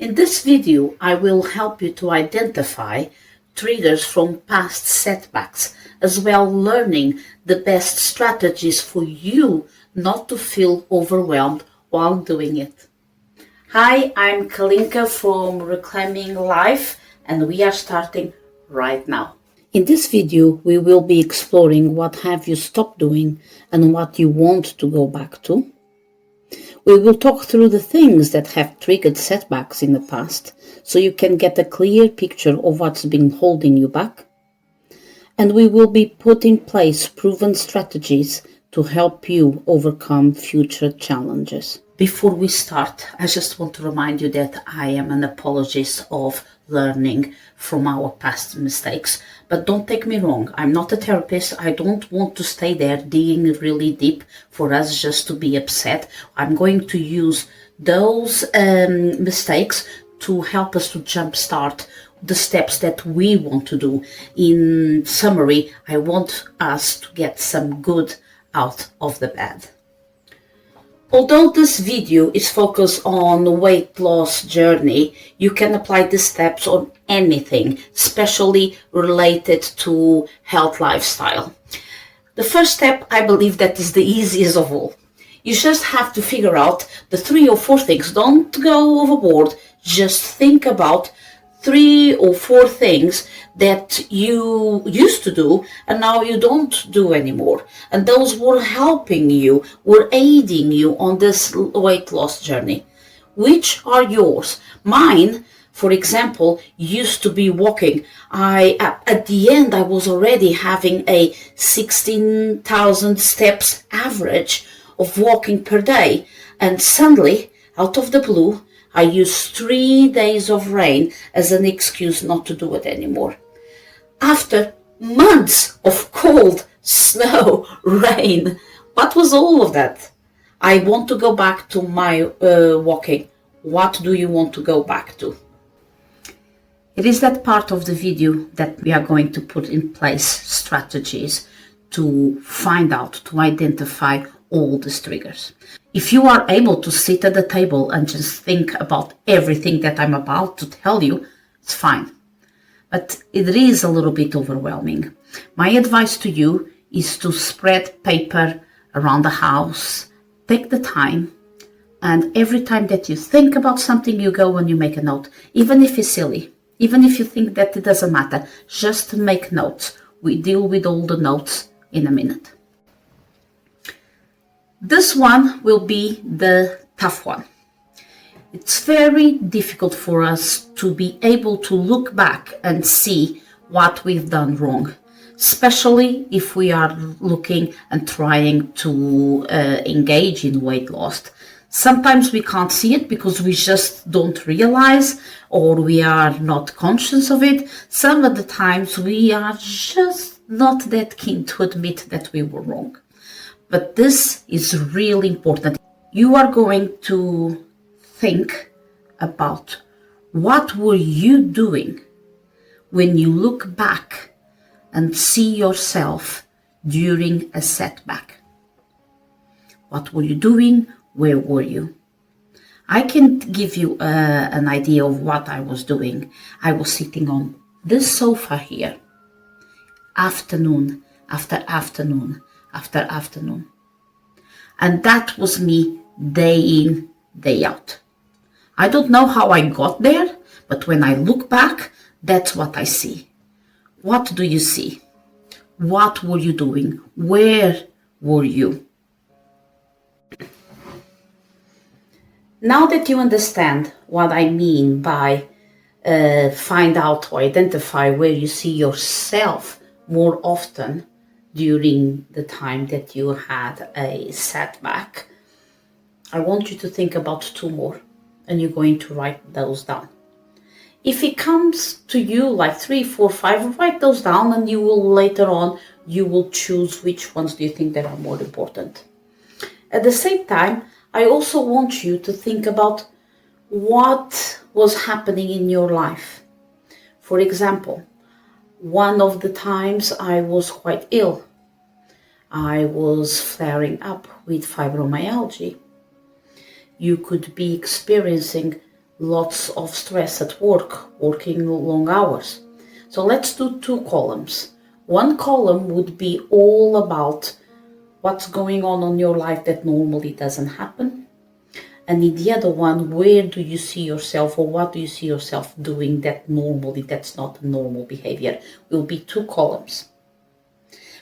In this video, I will help you to identify triggers from past setbacks, as well learning the best strategies for you not to feel overwhelmed while doing it. Hi, I'm Kalinka from Reclaiming Life, and we are starting right now. In this video, we will be exploring what have you stopped doing and what you want to go back to. We will talk through the things that have triggered setbacks in the past, so you can get a clear picture of what's been holding you back. And we will be put in place proven strategies to help you overcome future challenges. Before we start, I just want to remind you that I am an apologist of learning from our past mistakes. But don't take me wrong, I'm not a therapist. I don't want to stay there digging really deep for us just to be upset. I'm going to use those mistakes to help us to jumpstart the steps that we want to do. In summary, I want us to get some good out of the bad. Although this video is focused on the weight loss journey, you can apply these steps on anything, especially related to health lifestyle. The first step, I believe, that is the easiest of all. You just have to figure out the 3 or 4 things. Don't go overboard. Just think about 3 or 4 things that you used to do and now you don't do anymore. And those were helping you, were aiding you on this weight loss journey. Which are yours? Mine, for example, used to be walking. At the end, I was already having a 16,000 steps average of walking per day. And suddenly, out of the blue, I used 3 days of rain as an excuse not to do it anymore. After months of cold, snow, rain, what was all of that? I want to go back to my walking. What do you want to go back to? It is that part of the video that we are going to put in place strategies to find out, to identify all these triggers. If you are able to sit at the table and just think about everything that I'm about to tell you, it's fine. But it is a little bit overwhelming. My advice to you is to spread paper around the house, take the time, and every time that you think about something, you go and you make a note, even if it's silly, even if you think that it doesn't matter, just make notes. We deal with all the notes in a minute. This one will be the tough one. It's very difficult for us to be able to look back and see what we've done wrong, especially if we are looking and trying to engage in weight loss. Sometimes we can't see it because we just don't realize or we are not conscious of it. Some of the times we are just not that keen to admit that we were wrong. But this is really important. You are going to think about what were you doing when you look back and see yourself during a setback. What were you doing? Where were you? I can give you an idea of what I was doing. I was sitting on this sofa here, afternoon after afternoon after afternoon. And that was me day in, day out. I don't know how I got there, but when I look back, that's what I see. What do you see? What were you doing? Where were you? Now that you understand what I mean by find out or identify where you see yourself more often during the time that you had a setback, I want you to think about 2 more, and you're going to write those down. If it comes to you like 3, 4, 5, write those down, and you will later on, you will choose which ones do you think that are more important. At the same time, I also want you to think about what was happening in your life. For example, one of the times I was quite ill. I was flaring up with fibromyalgia. You could be experiencing lots of stress at work, working long hours. So let's do two columns. One column would be all about what's going on your life that normally doesn't happen. And in the other one, where do you see yourself, or what do you see yourself doing that normally, that's not normal behavior? Will be two columns.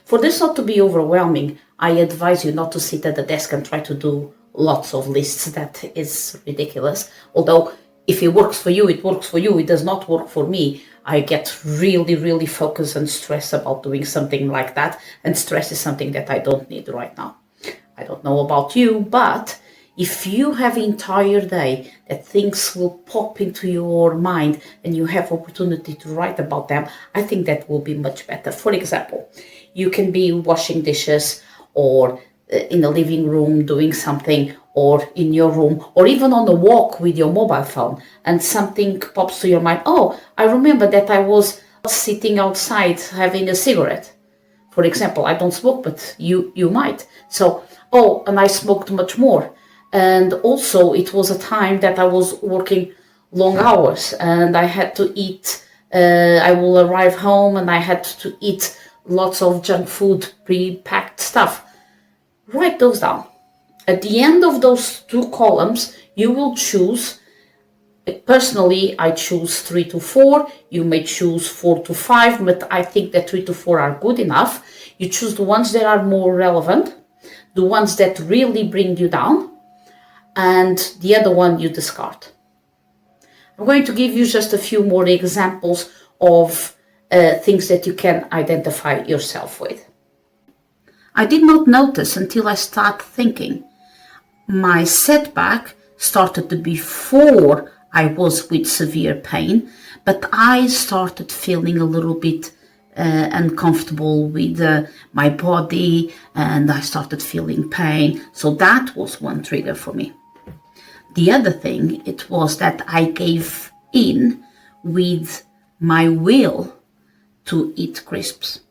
For this not to be overwhelming, I advise you not to sit at the desk and try to do lots of lists. That is ridiculous. Although if it works for you, it works for you. It does not work for me. I get really, really focused and stressed about doing something like that. And stress is something that I don't need right now. I don't know about you, but if you have an entire day that things will pop into your mind and you have opportunity to write about them, I think that will be much better. For example, you can be washing dishes, or in the living room doing something, or in your room, or even on a walk with your mobile phone, and something pops to your mind. Oh, I remember that I was sitting outside having a cigarette. For example, I don't smoke, but you might. So, oh, and I smoked much more. And also it was a time that I was working long hours and I had to eat, I will arrive home and I had to eat lots of junk food, pre-packed stuff. Write those down. At the end of those two columns, you will choose, personally, I choose 3 to 4. You may choose 4 to 5, but I think that 3 to 4 are good enough. You choose the ones that are more relevant, the ones that really bring you down, and the other one you discard. I'm going to give you just a few more examples of things that you can identify yourself with. I did not notice until I started thinking. My setback started before I was with severe pain, but I started feeling a little bit uncomfortable with my body, and I started feeling pain. So that was one trigger for me. The other thing, it was that I gave in with my will to eat crisps.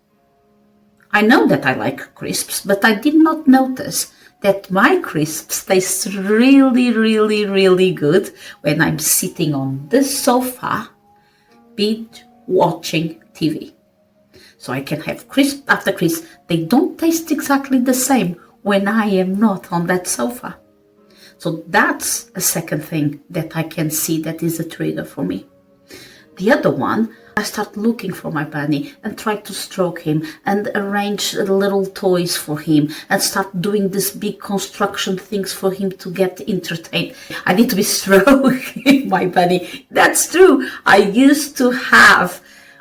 I know that I like crisps, but I did not notice that my crisps taste really, really, really good when I'm sitting on the sofa, binge watching TV. So I can have crisp after crisp. They don't taste exactly the same when I am not on that sofa. So that's a second thing that I can see that is a trigger for me. The other one, I start looking for my bunny and try to stroke him and arrange little toys for him and start doing these big construction things for him to get entertained. I need to be stroking my bunny. That's true. I used to have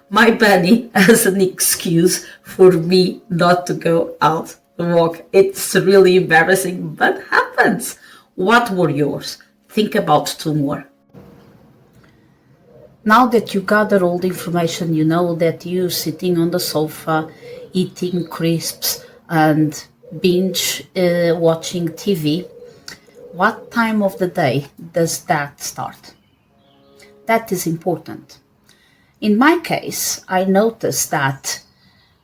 my bunny as an excuse for me not to go out and walk. It's really embarrassing, but happens. What were yours? Think about 2 more. Now that you gather all the information, you know that you're sitting on the sofa, eating crisps and binge watching TV. What time of the day does that start? That is important. In my case, I noticed that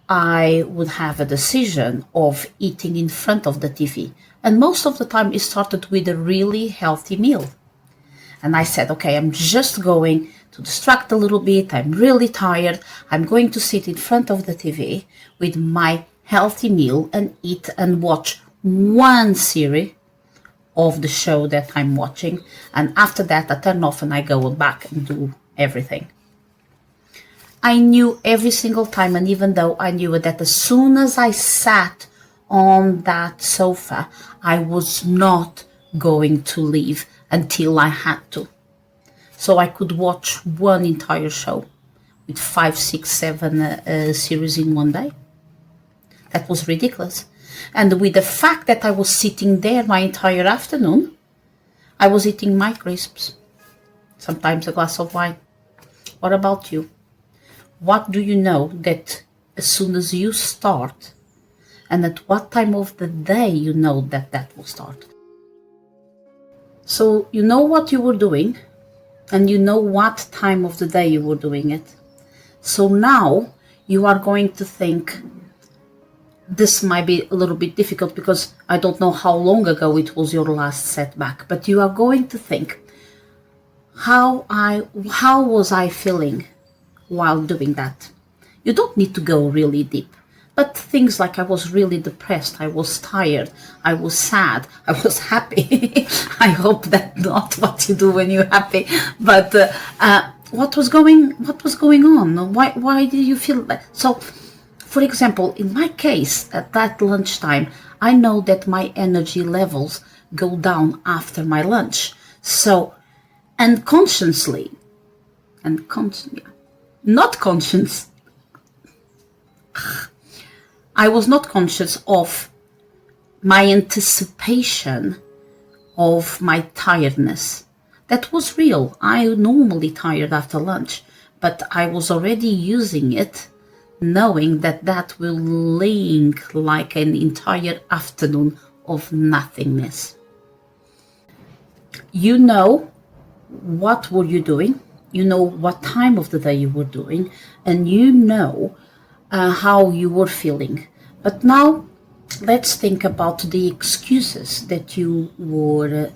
I would have a decision of eating in front of the TV. And most of the time it started with a really healthy meal. And I said, okay, I'm just going to distract a little bit. I'm really tired. I'm going to sit in front of the TV with my healthy meal and eat and watch one series of the show that I'm watching. And after that, I turn off and I go back and do everything. I knew every single time, and even though I knew that as soon as I sat on that sofa, I was not going to leave until I had to. So I could watch one entire show with 5, 6, 7 series in one day. That was ridiculous. And with the fact that I was sitting there my entire afternoon, I was eating my crisps, sometimes a glass of wine. What about you? What do you know that as soon as you start, and at what time of the day you know that that will start? So you know what you were doing, and you know what time of the day you were doing it. So now you are going to think, this might be a little bit difficult because I don't know how long ago it was your last setback, but you are going to think, how was I feeling while doing that. You don't need to go really deep, but things like I was really depressed, I was tired, I was sad, I was happy. I hope that's not what you do when you're happy, but what was going on? Why did you feel that? So, for example, in my case, at that lunchtime, I know that my energy levels go down after my lunch. So, unconsciously, not conscious, I was not conscious of my anticipation of my tiredness. That was real. I normally tired after lunch, but I was already using it, knowing that that will link like an entire afternoon of nothingness. You know what were you doing, you know what time of the day you were doing, and you know how you were feeling. But now let's think about the excuses that you were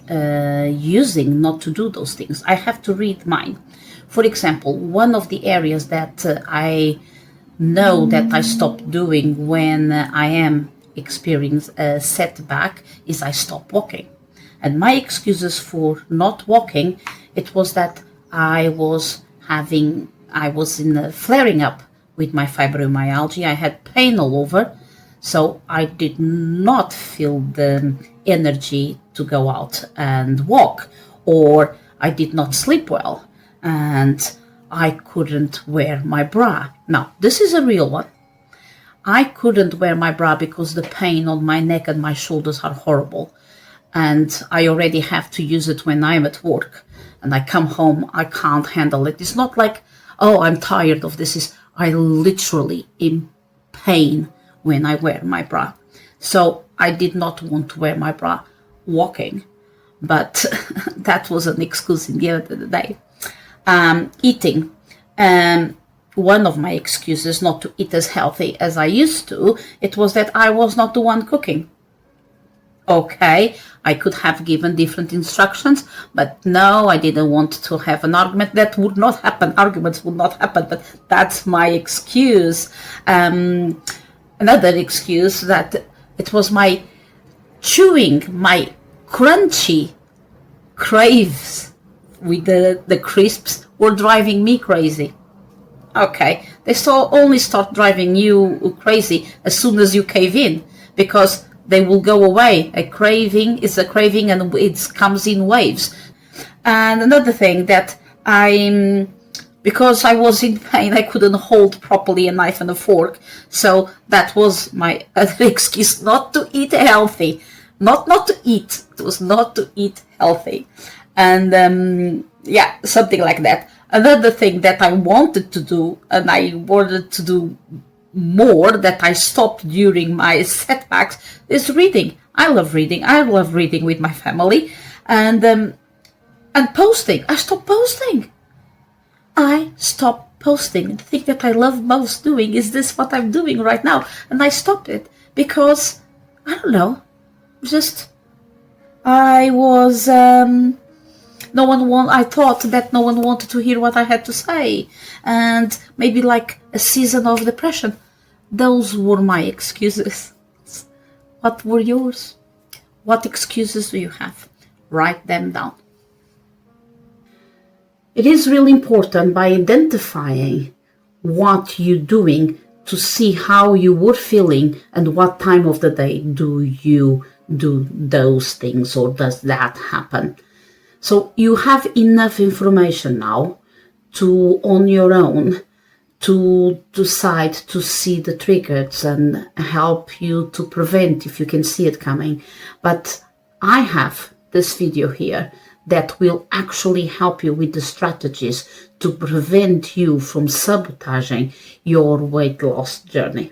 using not to do those things. I have to read mine. For example, one of the areas that I know that I stopped doing when I am experiencing a setback is I stop walking. And my excuses for not walking, it was that I was in a flaring up with my fibromyalgia. I had pain all over, so I did not feel the energy to go out and walk, or I did not sleep well, and I couldn't wear my bra. Now, this is a real one. I couldn't wear my bra because the pain on my neck and my shoulders are horrible. And I already have to use it when I'm at work. And I come home, I can't handle it. It's not like, oh, I'm tired of this. I literally in pain when I wear my bra. So I did not want to wear my bra walking. But that was an excuse in the end of the day. Eating. One of my excuses not to eat as healthy as I used to, it was that I was not the one cooking. Okay, I could have given different instructions, but no, I didn't want to have an argument. That would not happen. Arguments would not happen, but that's my excuse. Another excuse that it was my chewing, my crunchy craves with the crisps were driving me crazy. Okay, they only start driving you crazy as soon as you cave in, because they will go away. A craving is a craving and it comes in waves. And another thing that because I was in pain, I couldn't hold properly a knife and a fork. So that was my other excuse not to eat healthy. Not to eat. It was not to eat healthy. And something like that. Another thing that I wanted to do, and I wanted to do more, that I stopped during my setbacks, is reading. I love reading. I love reading with my family, and posting. I stopped posting. The thing that I love most doing is this, what I'm doing right now, and I stopped it because I don't know. Just I was I thought that no one wanted to hear what I had to say, and maybe like a season of depression. Those were my excuses. What were yours? What excuses do you have? Write them down. It is really important by identifying what you're doing to see how you were feeling and what time of the day do you do those things, or does that happen. So you have enough information now to, on your own, to decide to see the triggers and help you to prevent if you can see it coming. But I have this video here that will actually help you with the strategies to prevent you from sabotaging your weight loss journey.